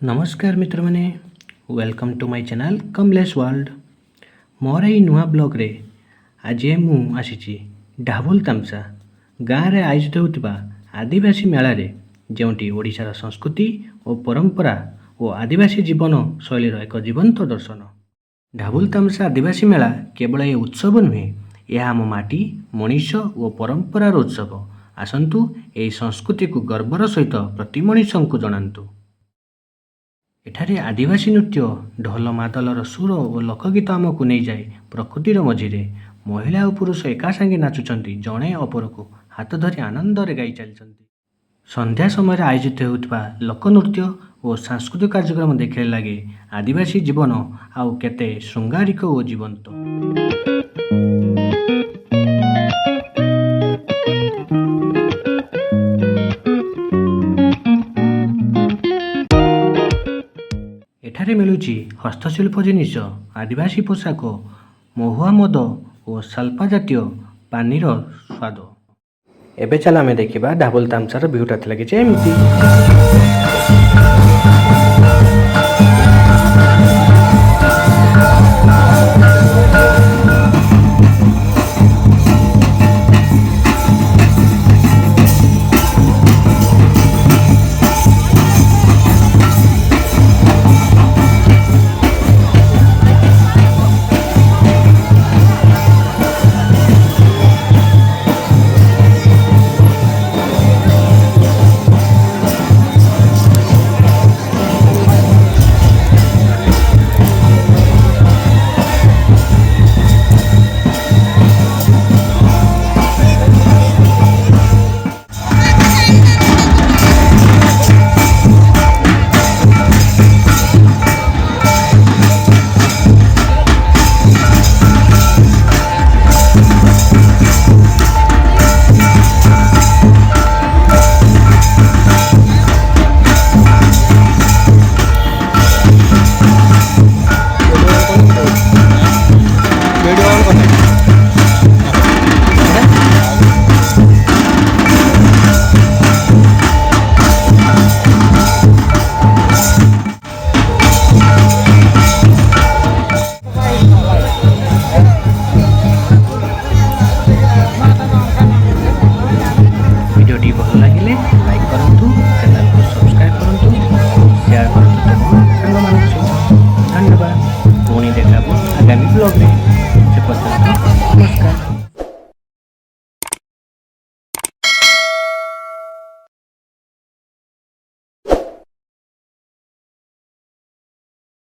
नमस्कार मित्र मैंने welcome to my channel Kamlesh world मोर ये नुआ ब्लॉग रे आज मुझे ढाबुल तामसा गाँव में आयोजित होता आदिवासी मेला रे जोटी ओडिशार संस्कृति और परंपरा और आदिवासी जीवन शैलीर एक जीवंत दर्शन। ढाबुल तामसा आदिवासी मेला केवल ये उत्सव नुहे, यह आम माटी मनीष और परंपरार उत्सव। आसतु यही संस्कृति को गर्वर सहित प्रति मनीष को जनातु। एठारे आदिवासी नृत्य ढोल मादलर सुर और लोकगीत आमको नहीं जाए प्रकृतिर मझिरे महिला और पुरुष एका संगे नाचुंट जड़े अपर को हाथ धरी आनंद गाई चलती। संध्या समय आयोजित होता लोकनृत्य और सांस्कृतिक कार्यक्रम देखने लगे आदिवासी जीवन आउ केते श्रृंगारिक और जीवंत। एठारे मिलुची हस्तशिल्प जिनिस आदिवासी पोशाक महुआ मद और साल्पा जातीय पानीर स्वाद। एबे चल आमे देखिबा ढाबुल तामसार व्यूटा लगे एमती।